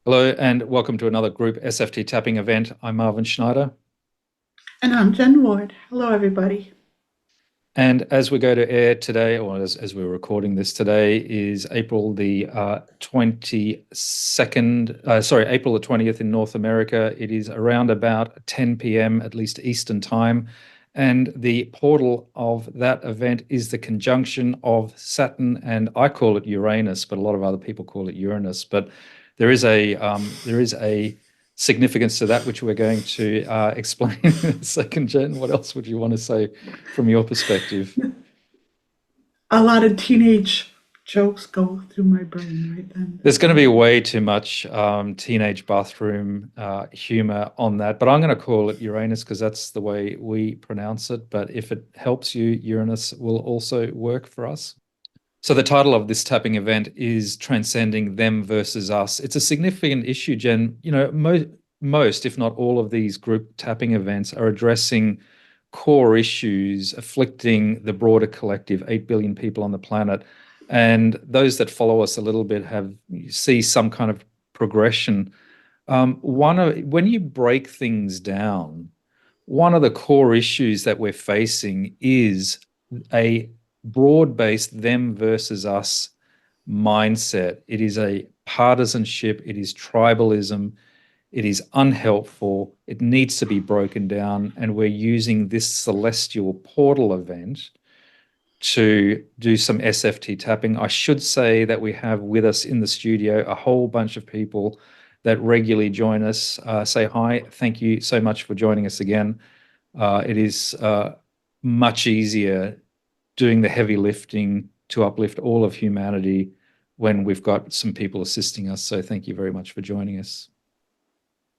Hello and welcome to another group SFT tapping event. I'm Marvin Schneider. And I'm Jen Ward. Hello, everybody. And as we go to air today, or as we're recording this today, is April the 22nd, April the 20th in North America. It is around about 10 p.m., at least Eastern time. And the portal of that event is the conjunction of Saturn, and I call it Uranus, but a lot of other people call it Uranus. But there is a significance to that, which we're going to explain in a second. Jen, what else would you want to say from your perspective? A lot of teenage jokes go through my brain right then. There's going to be way too much teenage bathroom humor on that, but I'm going to call it Uranus because that's the way we pronounce it. But if it helps you, Uranus will also work for us. So the title of this tapping event is Transcending Them versus Us. It's a significant issue, Jen. You know, most, if not all of these group tapping events are addressing core issues afflicting the broader collective, 8 billion people on the planet. And those that follow us a little bit see some kind of progression. When you break things down, one of the core issues that we're facing is a broad-based them versus us mindset. It is a partisanship, it is tribalism, it is unhelpful, it needs to be broken down, and we're using this celestial portal event to do some SFT tapping. I should say that we have with us in the studio a whole bunch of people that regularly join us. Say hi. Thank you so much for joining us again. It is much easier doing the heavy lifting to uplift all of humanity when we've got some people assisting us. So thank you very much for joining us.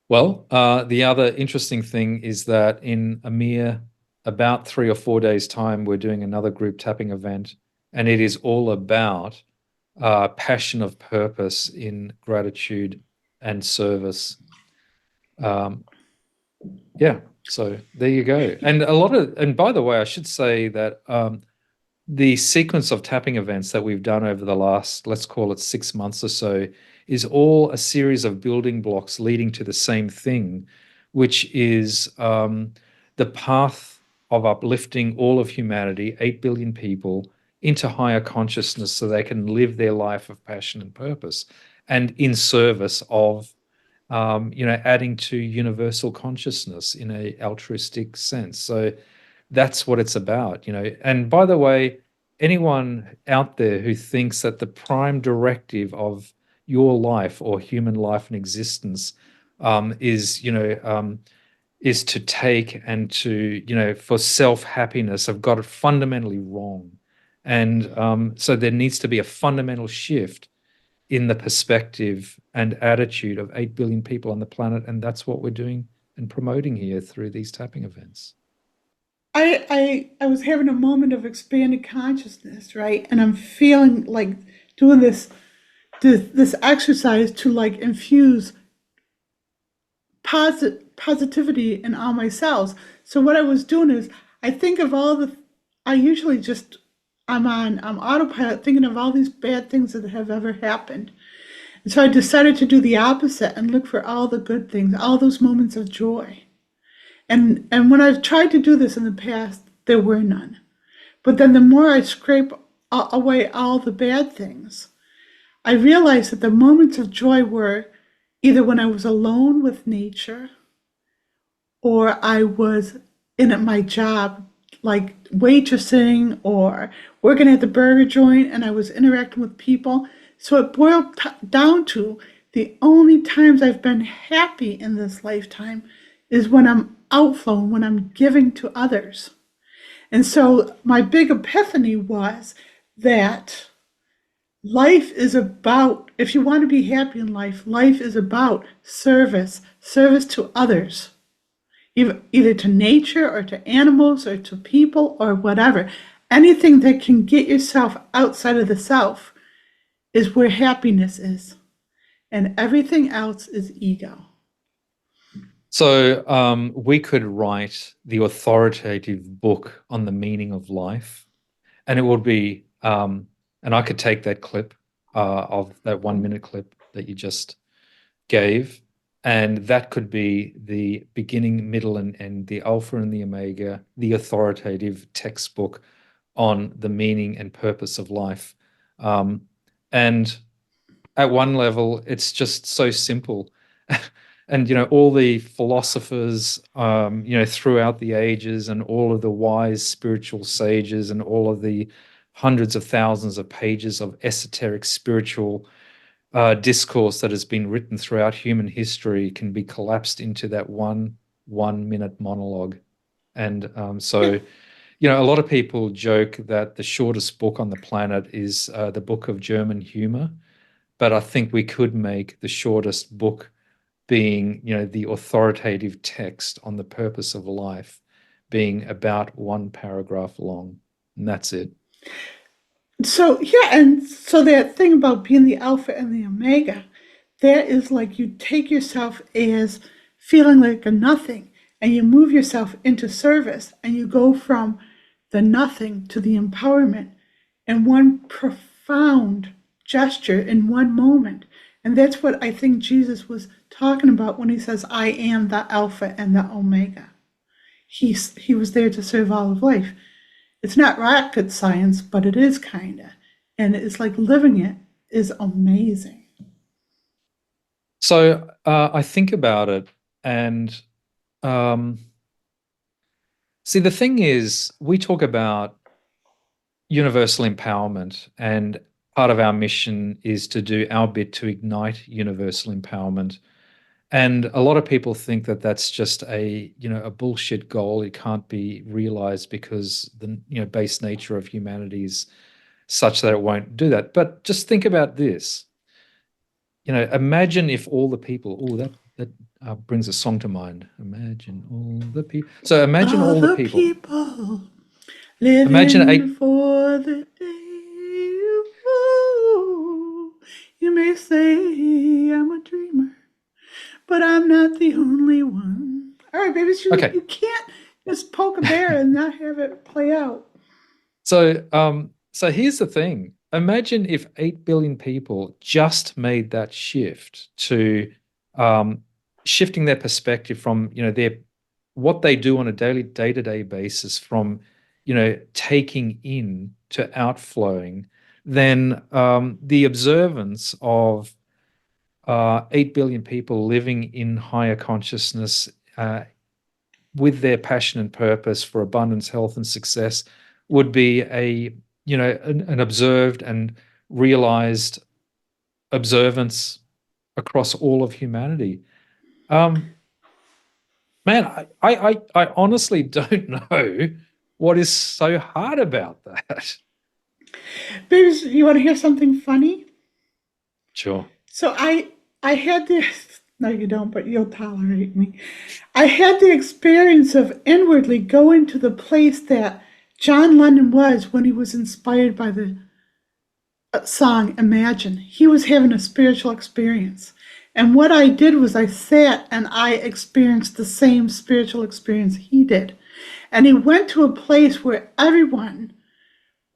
Well, the other interesting thing is that in a mere about 3 or 4 days' time, we're doing another group tapping event, and it is all about passion of purpose in gratitude and service. Yeah, so there you go. And by the way, I should say that the sequence of tapping events that we've done over the last, let's call it 6 months or so, is all a series of building blocks leading to the same thing, which is the path of uplifting all of humanity, 8 billion people, into higher consciousness so they can live their life of passion and purpose and in service of adding to universal consciousness in a altruistic sense. So that's what it's about. And by the way, anyone out there who thinks that the prime directive of your life or human life and existence is to take and to, for self-happiness, have got it fundamentally wrong. And so there needs to be a fundamental shift in the perspective and attitude of 8 billion people on the planet. And that's what we're doing and promoting here through these tapping events. I was having a moment of expanded consciousness, right? And I'm feeling like doing this exercise to like infuse positivity in all my cells. So what I was doing is I think of all the I usually just I'm autopilot thinking of all these bad things that have ever happened. And so I decided to do the opposite and look for all the good things, all those moments of joy. And when I've tried to do this in the past, there were none. But then the more I scrape away all the bad things, I realized that the moments of joy were either when I was alone with nature or I was in at my job, like waitressing or working at the burger joint, and I was interacting with people. So it boiled down to the only times I've been happy in this lifetime is when I'm outflowing, when I'm giving to others. And so my big epiphany was that life is about, if you want to be happy in life, life is about service, service to others, either to nature or to animals or to people or whatever. Anything that can get yourself outside of the self is where happiness is. And everything else is ego. So we could write the authoritative book on the meaning of life, and it would be, and I could take that clip of that 1 minute clip that you just gave, and that could be the beginning, middle, and the alpha and the omega, the authoritative textbook on the meaning and purpose of life. And at one level, it's just so simple. And, all the philosophers, throughout the ages, and all of the wise spiritual sages, and all of the hundreds of thousands of pages of esoteric spiritual discourse that has been written throughout human history can be collapsed into that one-minute monologue. And so, a lot of people joke that the shortest book on the planet is the Book of German Humor, but I think we could make the shortest book being, the authoritative text on the purpose of life being about one paragraph long, and that's it. So yeah, and so that thing about being the alpha and the omega, that is like you take yourself as feeling like a nothing and you move yourself into service and you go from the nothing to the empowerment in one profound gesture in one moment. And that's what I think Jesus was talking about when he says, I am the alpha and the omega. He was there to serve all of life. It's not rocket science, but it is kind of. And it's like living it is amazing. So I think about it, and see, the thing is, we talk about universal empowerment, and part of our mission is to do our bit to ignite universal empowerment. And a lot of people think that that's just a bullshit goal. It can't be realized because the base nature of humanity is such that it won't do that. But just think about this. Imagine if all the people. Oh, that brings a song to mind. Imagine all the people. So imagine all the people. Living Imagine for the day. Ooh, you may say I'm a dreamer, but I'm not the only one. All right, baby, Okay. You can't just poke a bear and not have it play out. So here's the thing. Imagine if 8 billion people just made that shift to shifting their perspective from, what they do on a daily, day-to-day basis from, taking in to outflowing, then the observance of 8 billion people living in higher consciousness with their passion and purpose for abundance, health, and success would be an observed and realized observance across all of humanity. Man, I honestly don't know what is so hard about that. Babies, you want to hear something funny? Sure. So I had this, no you don't, but you'll tolerate me. I had the experience of inwardly going to the place that John Lennon was when he was inspired by the song Imagine. He was having a spiritual experience. And what I did was I sat and I experienced the same spiritual experience he did. And he went to a place where everyone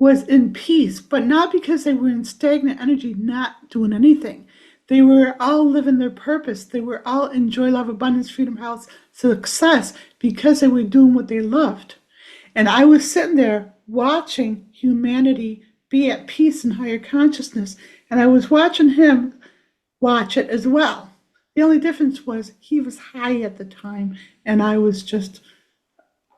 was in peace, but not because they were in stagnant energy, not doing anything. They were all living their purpose. They were all in joy, love, abundance, freedom, health, success because they were doing what they loved. And I was sitting there watching humanity be at peace and higher consciousness. And I was watching him watch it as well. The only difference was he was high at the time and I was just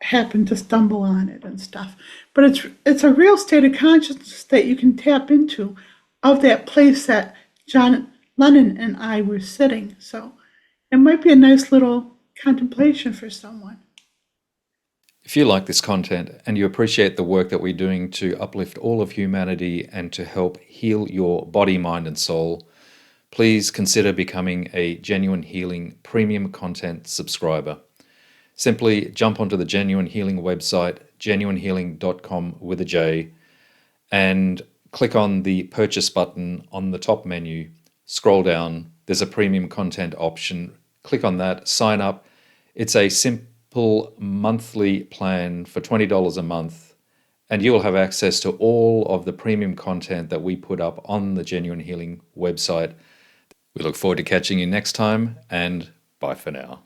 happened to stumble on it and stuff. But it's a real state of consciousness that you can tap into of that place that John Lennon and I were sitting. So it might be a nice little contemplation for someone. If you like this content and you appreciate the work that we're doing to uplift all of humanity and to help heal your body, mind, and soul, please consider becoming a Jenuine Healing premium content subscriber. Simply jump onto the Jenuine Healing website, jenuinehealing.com with a J, and click on the purchase button on the top menu. Scroll down, there's a premium content option. Click on that, sign up. It's a simple monthly plan for $20 a month, and you will have access to all of the premium content that we put up on the Jenuine Healing website. We look forward to catching you next time, and bye for now.